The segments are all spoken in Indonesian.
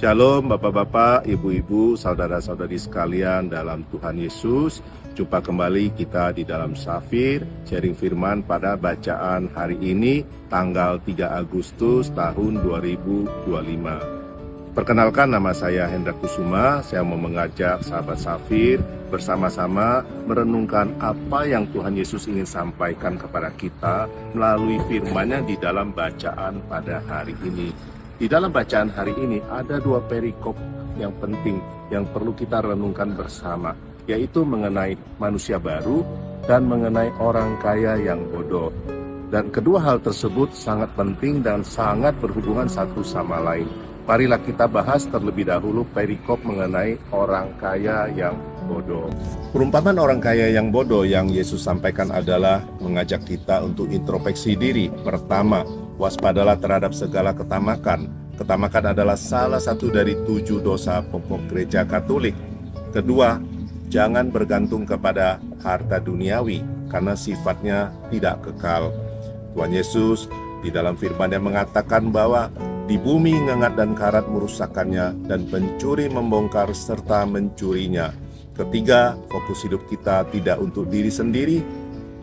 Shalom Bapak-Bapak, Ibu-Ibu, Saudara-saudari sekalian dalam Tuhan Yesus. Jumpa kembali kita di dalam Safir, sharing firman pada bacaan hari ini, tanggal 3 Agustus tahun 2025. Perkenalkan, nama saya Hendra Kusuma. Saya mau mengajak sahabat Safir bersama-sama merenungkan apa yang Tuhan Yesus ingin sampaikan kepada kita melalui firman-Nya di dalam bacaan pada hari ini. Di dalam bacaan hari ini ada dua perikop yang penting yang perlu kita renungkan bersama, yaitu mengenai manusia baru dan mengenai orang kaya yang bodoh. Dan kedua hal tersebut sangat penting dan sangat berhubungan satu sama lain. Marilah kita bahas terlebih dahulu perikop mengenai orang kaya yang bodoh. Perumpamaan orang kaya yang bodoh yang Yesus sampaikan adalah mengajak kita untuk introspeksi diri. Pertama, waspadalah terhadap segala ketamakan. Ketamakan adalah salah satu dari 7 dosa pokok gereja Katolik. Kedua, jangan bergantung kepada harta duniawi karena sifatnya tidak kekal. Tuhan Yesus di dalam firman-Nya mengatakan bahwa di bumi ngengat dan karat merusakkannya dan pencuri membongkar serta mencurinya. Ketiga, fokus hidup kita tidak untuk diri sendiri,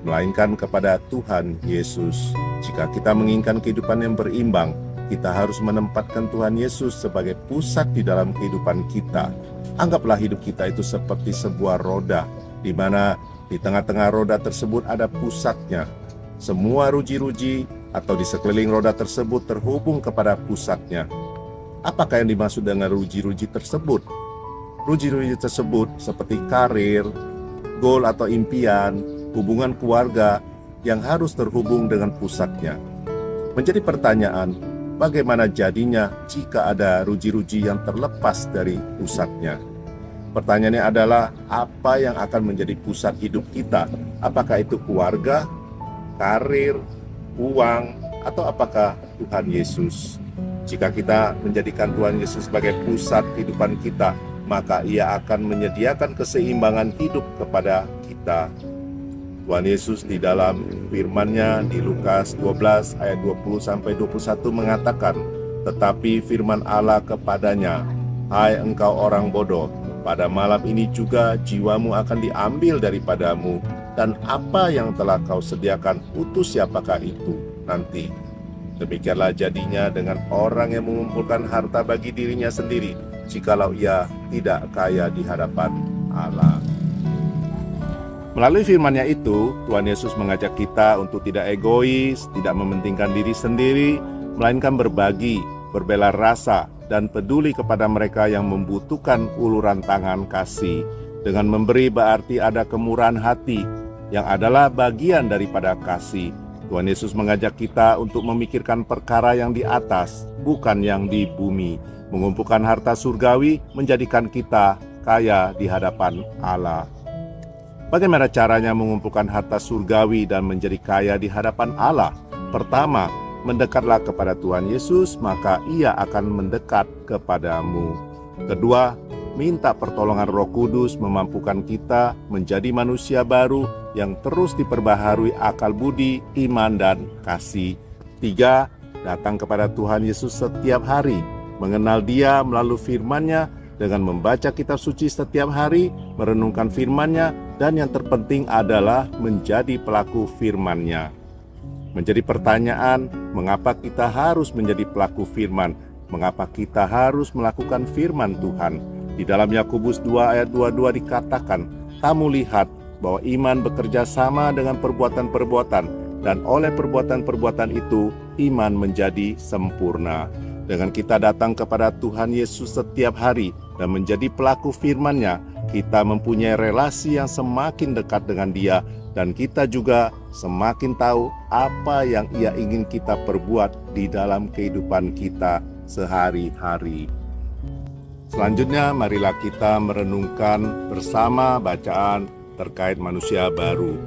melainkan kepada Tuhan Yesus. Jika kita menginginkan kehidupan yang berimbang, kita harus menempatkan Tuhan Yesus sebagai pusat di dalam kehidupan kita. Anggaplah hidup kita itu seperti sebuah roda, di mana di tengah-tengah roda tersebut ada pusatnya. Semua ruji-ruji atau di sekeliling roda tersebut terhubung kepada pusatnya. Apakah yang dimaksud dengan ruji-ruji tersebut? Ruji-ruji tersebut seperti karir, goal atau impian, hubungan keluarga yang harus terhubung dengan pusatnya. Menjadi pertanyaan, bagaimana jadinya jika ada ruji-ruji yang terlepas dari pusatnya? Pertanyaannya adalah, apa yang akan menjadi pusat hidup kita? Apakah itu keluarga, karir, uang, atau apakah Tuhan Yesus? Jika kita menjadikan Tuhan Yesus sebagai pusat kehidupan kita, maka Ia akan menyediakan keseimbangan hidup kepada kita. Tuhan Yesus di dalam firman-Nya di Lukas 12 ayat 20-21 mengatakan, tetapi firman Allah kepadanya, hai engkau orang bodoh, pada malam ini juga jiwamu akan diambil daripadamu, dan apa yang telah kau sediakan untuk siapakah itu nanti? Demikianlah jadinya dengan orang yang mengumpulkan harta bagi dirinya sendiri, jikalau ia tidak kaya di hadapan Allah. Melalui firman-Nya itu, Tuhan Yesus mengajak kita untuk tidak egois, tidak mementingkan diri sendiri, melainkan berbagi, berbela rasa, dan peduli kepada mereka yang membutuhkan uluran tangan kasih. Dengan memberi berarti ada kemurahan hati, yang adalah bagian daripada kasih. Tuhan Yesus mengajak kita untuk memikirkan perkara yang di atas, bukan yang di bumi. Mengumpulkan harta surgawi menjadikan kita kaya di hadapan Allah. Bagaimana caranya mengumpulkan harta surgawi dan menjadi kaya di hadapan Allah? Pertama, mendekatlah kepada Tuhan Yesus, maka Ia akan mendekat kepadamu. Kedua, minta pertolongan Roh Kudus memampukan kita menjadi manusia baru yang terus diperbaharui akal budi, iman, dan kasih. Tiga, datang kepada Tuhan Yesus setiap hari, mengenal Dia melalui firman-Nya dengan membaca kitab suci setiap hari, merenungkan firman-Nya, dan yang terpenting adalah menjadi pelaku firman-Nya. Menjadi pertanyaan, mengapa kita harus menjadi pelaku firman? Mengapa kita harus melakukan firman Tuhan? Di dalam Yakobus 2 ayat 22 dikatakan, kamu lihat bahwa iman bekerja sama dengan perbuatan-perbuatan, dan oleh perbuatan-perbuatan itu, iman menjadi sempurna. Dengan kita datang kepada Tuhan Yesus setiap hari dan menjadi pelaku firman-Nya, kita mempunyai relasi yang semakin dekat dengan Dia, dan kita juga semakin tahu apa yang Ia ingin kita perbuat di dalam kehidupan kita sehari-hari. Selanjutnya, marilah kita merenungkan bersama bacaan terkait manusia baru.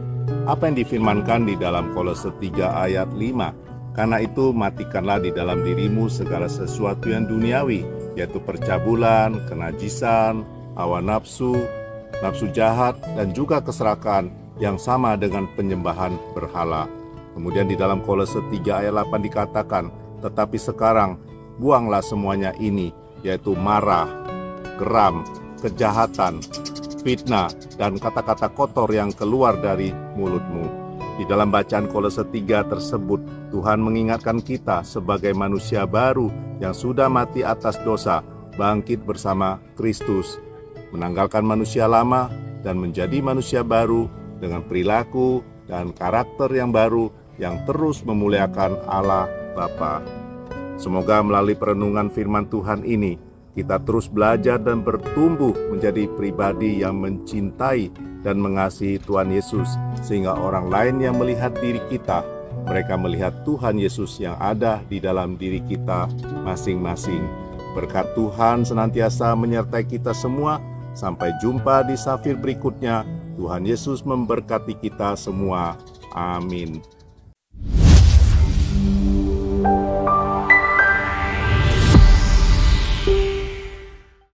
Apa yang difirmankan di dalam Kolose 3 ayat 5? Karena itu matikanlah di dalam dirimu segala sesuatu yang duniawi, yaitu percabulan, kenajisan, hawa nafsu, nafsu jahat, dan juga keserakahan yang sama dengan penyembahan berhala. Kemudian di dalam Kolose 3 ayat 8 dikatakan, tetapi sekarang buanglah semuanya ini, yaitu marah, geram, kejahatan, fitnah, dan kata-kata kotor yang keluar dari mulutmu. Di dalam bacaan Kolose 3 tersebut, Tuhan mengingatkan kita sebagai manusia baru yang sudah mati atas dosa, bangkit bersama Kristus, menanggalkan manusia lama dan menjadi manusia baru dengan perilaku dan karakter yang baru yang terus memuliakan Allah Bapa. Semoga melalui perenungan firman Tuhan ini, kita terus belajar dan bertumbuh menjadi pribadi yang mencintai dan mengasihi Tuhan Yesus, sehingga orang lain yang melihat diri kita, mereka melihat Tuhan Yesus yang ada di dalam diri kita masing-masing. Berkat Tuhan senantiasa menyertai kita semua. Sampai jumpa di Safir berikutnya. Tuhan Yesus memberkati kita semua. Amin.